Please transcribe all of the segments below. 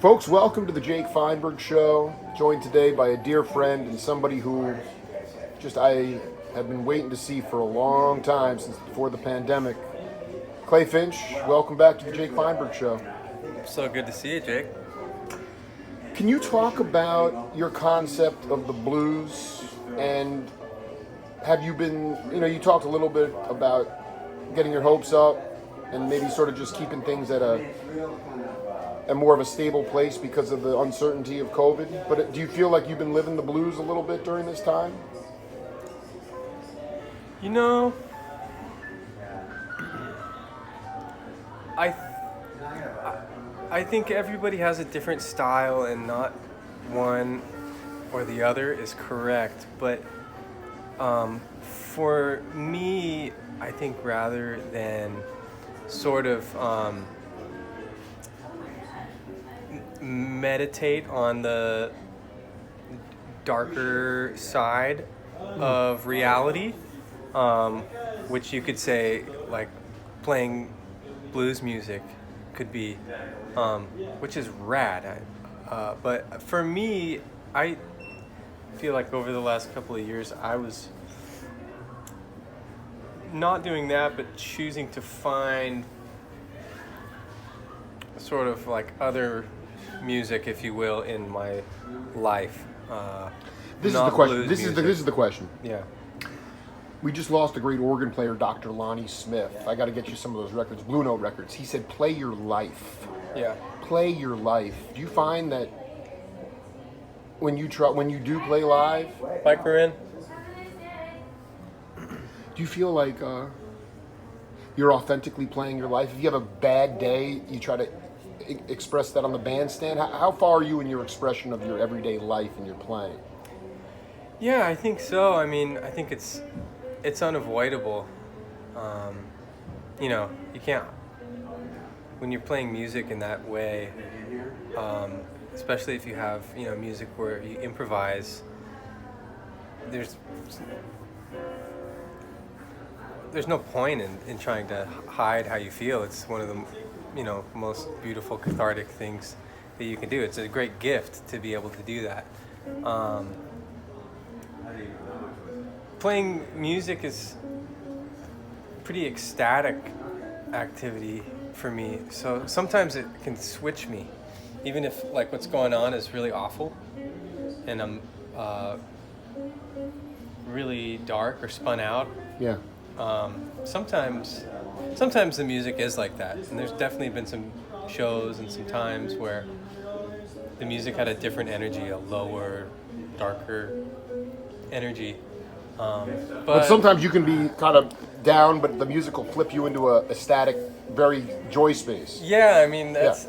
Folks, welcome to the Jake Feinberg Show. Joined today by a dear friend and somebody who I have been waiting to see for a long time, since before the pandemic. Clay Finch, welcome back to the Jake Feinberg Show. So good to see you, Jake. Can you talk about your concept of the blues, and have you been, you talked a little bit about getting your hopes up and maybe sort of just keeping things at a more of a stable place because of the uncertainty of COVID. But do you feel like you've been living the blues a little bit during this time? You know, I I think everybody has a different style, and not one or the other is correct. But for me, I think rather than sort of meditate on the darker side of reality, which you could say like playing blues music could be, which is rad. But for me, I feel like over the last couple of years, I was not doing that, but choosing to find sort of like other music, if you will, in my life. This is the question. This music. is the question. Yeah. We just lost a great organ player, Dr. Lonnie Smith. I got to get you some of those records, Blue Note records. He said, "Play your life." Yeah. Play your life. Do you find that when you do play live, Biker in. do you feel like you're authentically playing your life? If you have a bad day, you try to express that on the bandstand. How far are you in your expression of your everyday life and your playing? Yeah, I think so. I mean, I think it's unavoidable. You can't, when you're playing music in that way, especially if you have, music where you improvise, there's no point in trying to hide how you feel. It's one of the, most beautiful cathartic things that you can do. It's a great gift to be able to do that. Playing music is pretty ecstatic activity for me. So sometimes it can switch me, even if like what's going on is really awful, and I'm really dark or spun out. Yeah. Sometimes the music is like that, and there's definitely been some shows and some times where the music had a different energy, a lower, darker energy. But sometimes you can be kind of down, but the music will flip you into a ecstatic, very joy space. yeah, I mean that's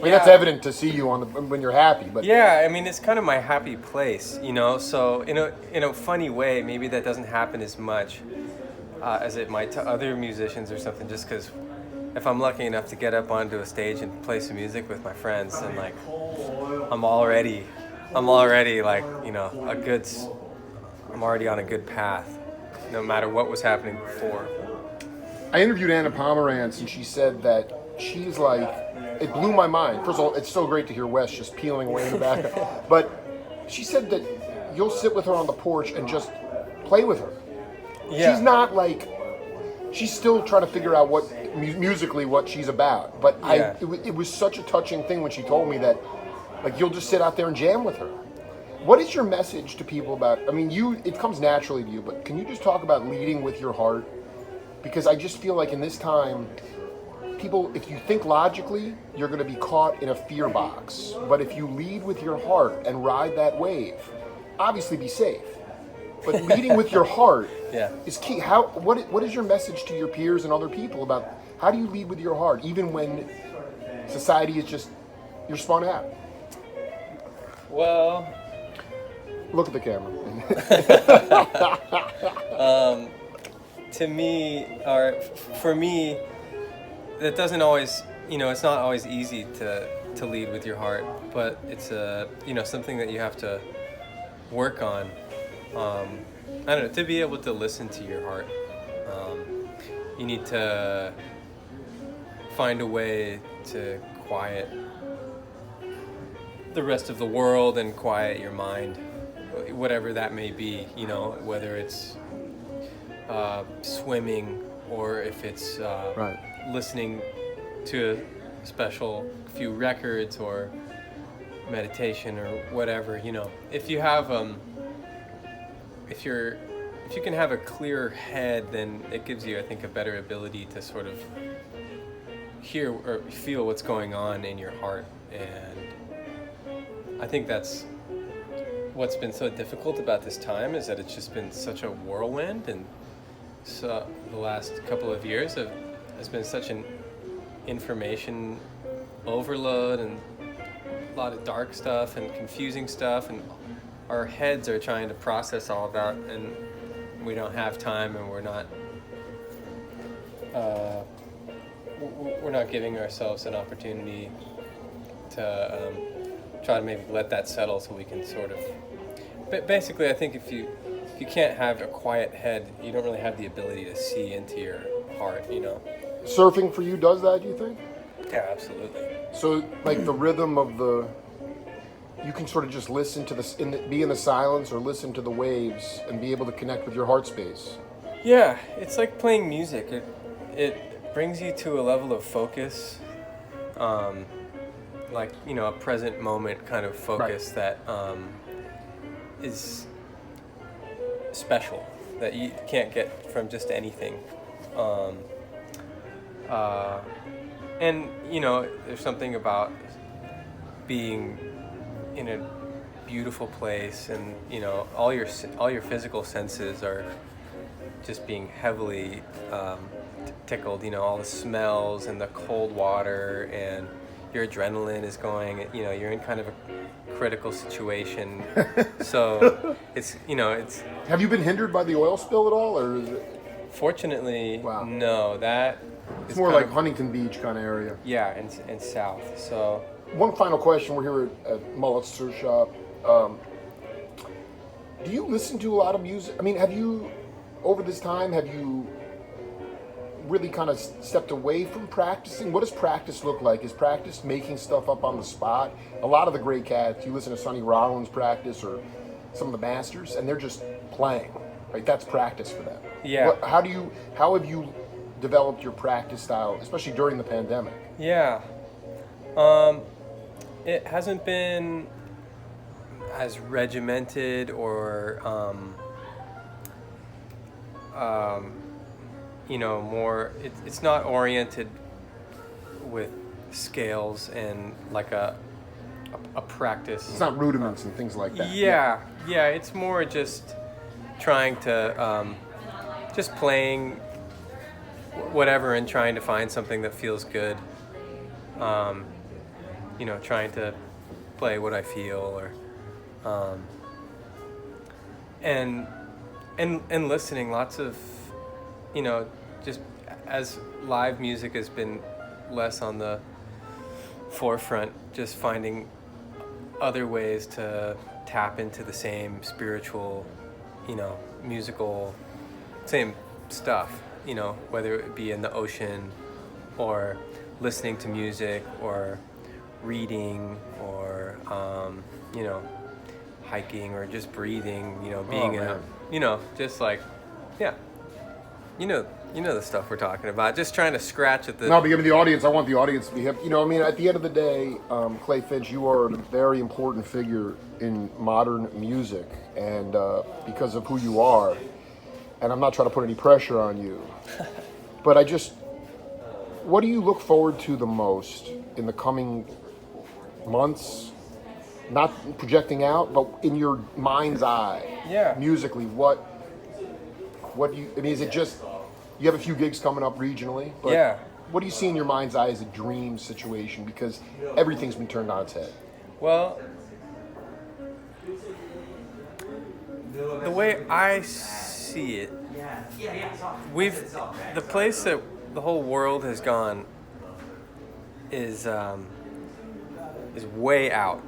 That's evident to see you when you're happy. But yeah, I mean it's kind of my happy place, So in a funny way, maybe that doesn't happen as much as it might to other musicians or something. Just because if I'm lucky enough to get up onto a stage and play some music with my friends, and like I'm already like I'm already on a good path, no matter what was happening before. I interviewed Anna Pomerantz, and she said that she's like, it blew my mind. First of all, it's so great to hear Wes just peeling away in the back. But she said that you'll sit with her on the porch and just play with her. Yeah. She's not like, she's still trying to figure out what musically what she's about. But Yeah. it was such a touching thing when she told me that, like, you'll just sit out there and jam with her. What is your message to people about, I mean, it comes naturally to you, but can you just talk about leading with your heart? Because I just feel like in this time, people, if you think logically, you're going to be caught in a fear box. But if you lead with your heart and ride that wave, obviously be safe. But leading with your heart is key. What is your message to your peers and other people about how do you lead with your heart, even when society is just, you're spun out? Well, look at the camera. to me, or for me, that doesn't always, it's not always easy to lead with your heart, but it's something that you have to work on. I don't know, to be able to listen to your heart, you need to find a way to quiet the rest of the world and quiet your mind, whatever that may be, you know, whether it's swimming or if it's Right. listening to a special few records or meditation or whatever, you know. If you have if you can have a clear head, then it gives you, I think, a better ability to sort of hear or feel what's going on in your heart. And I think that's what's been so difficult about this time, is that it's just been such a whirlwind, and so the last couple of years has been such an information overload and a lot of dark stuff and confusing stuff, and our heads are trying to process all of that, and we don't have time, and we're not giving ourselves an opportunity to try to maybe let that settle, so we can sort of. But basically, I think if you can't have a quiet head, you don't really have the ability to see into your heart, you know. Surfing for you does that, you think? Yeah, absolutely. So, like the rhythm of you can sort of just listen to be in the silence or listen to the waves and be able to connect with your heart space. Yeah, it's like playing music. It brings you to a level of focus, like, you know, a present moment kind of focus, right, that is special, that you can't get from just anything. And, you know, there's something about being in a beautiful place, and, you know, all your physical senses are just being heavily tickled, you know, all the smells and the cold water, and your adrenaline is going, you know, you're in kind of a critical situation. So it's, you know, it's... Have you been hindered by the oil spill at all, or is it... Fortunately, wow. No, that... It's more like Huntington Beach kind of area. Yeah, and south, so... One final question. We're here at Mollusk Surf Shop. Do you listen to a lot of music? I mean, have you, over this time, have you really kind of stepped away from practicing? What does practice look like? Is practice making stuff up on the spot? A lot of the great cats, you listen to Sonny Rollins practice or some of the masters, and they're just playing, right? That's practice for them. Yeah. How have you developed your practice style, especially during the pandemic? Yeah. It hasn't been as regimented or, you know, more, it's not oriented with scales and like a practice. It's not rudiments and things like that. Yeah, it's more just trying to, just playing whatever and trying to find something that feels good. You know, trying to play what I feel, or and listening. Lots of, you know, just as live music has been less on the forefront, just finding other ways to tap into the same spiritual, you know, musical, same stuff, you know, whether it be in the ocean or listening to music or reading or, you know, hiking or just breathing, you know, being in a, you know, just like, yeah, you know the stuff we're talking about, just trying to scratch at the... No, but give me the audience, I want the audience to be hip. You know, I mean, at the end of the day, Clay Finch, you are a very important figure in modern music, and because of who you are, and I'm not trying to put any pressure on you, but what do you look forward to the most in the coming months? Not projecting out, but in your mind's eye. Yeah. Musically, what do you, I mean, is it just, you have a few gigs coming up regionally, but yeah. What do you see in your mind's eye as a dream situation? Because everything's been turned on its head. Well, the way I see it, the place that the whole world has gone is way out.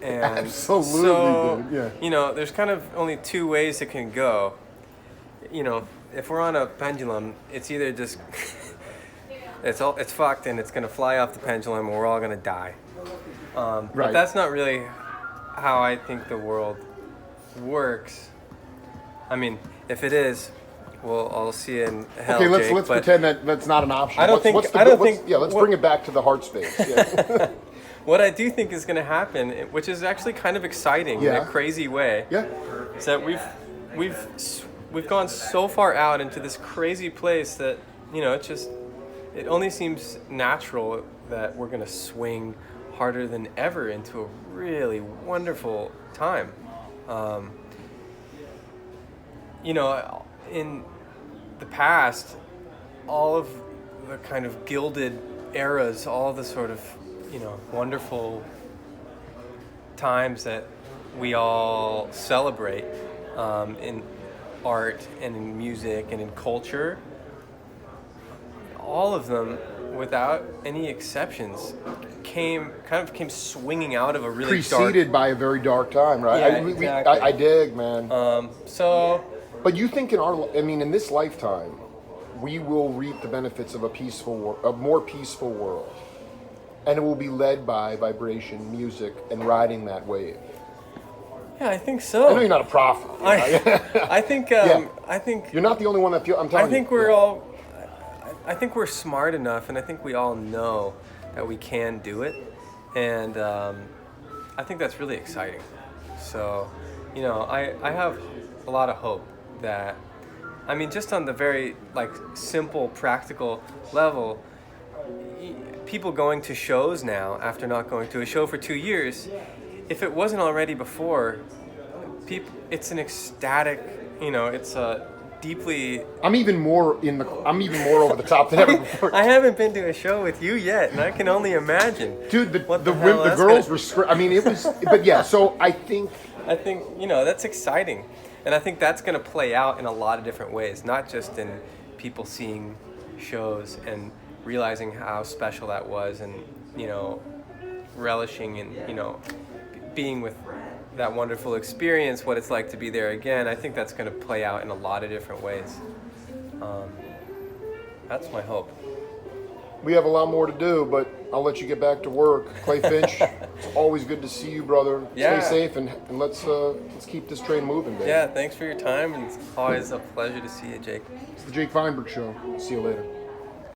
And absolutely, so, dude. Yeah. You know, there's kind of only two ways it can go. You know, if we're on a pendulum, it's either just it's fucked and it's gonna fly off the pendulum and we're all gonna die. But Right. that's not really how I think the world works. I mean, if it is, well, I'll see you in hell, Okay, let's Jake, but pretend that that's not an option. I don't think- I don't think- Yeah, let's bring it back to the heart space. Yeah. what I do think is going to happen, which is actually kind of exciting in Yeah. a crazy way, Yeah. is that we've gone so far out into this crazy place that, you know, it only seems natural that we're going to swing harder than ever into a really wonderful time. You know, in the past, all of the kind of gilded eras, all the sort of, you know, wonderful times that we all celebrate in art and in music and in culture, all of them, without any exceptions, came swinging out of a really Preceded by a very dark time, right? Yeah, exactly. I dig, man. So, But you think in this lifetime, we will reap the benefits of a more peaceful world, and it will be led by vibration, music, and riding that wave. yeah, I think so. I know you're not a prophet. I think Yeah. I think You're not the only one that feels. I'm telling I think you. we're all. I think we're smart enough, and I think we all know that we can do it, and I think that's really exciting. So, you know, I have a lot of hope that, I mean, just on the very simple, practical level, people going to shows now after not going to a show for 2 years, if it wasn't already before, it's an ecstatic, you know, it's a deeply. I'm even more over the top than ever before. I haven't been to a show with you yet, and I can only imagine. Dude, the hell that's girls gonna- were. I mean, it was. But yeah, so I think. you know, that's exciting. And I think that's going to play out in a lot of different ways, not just in people seeing shows and realizing how special that was and, you know, relishing and, you know, being with that wonderful experience, what it's like to be there again. I think that's going to play out in a lot of different ways. That's my hope. We have a lot more to do, but I'll let you get back to work. Clay Finch, it's always good to see you, brother. Yeah. Stay safe and let's keep this train moving, baby. Yeah, thanks for your time, and it's always a pleasure to see you, Jake. It's the Jake Feinberg Show. See you later.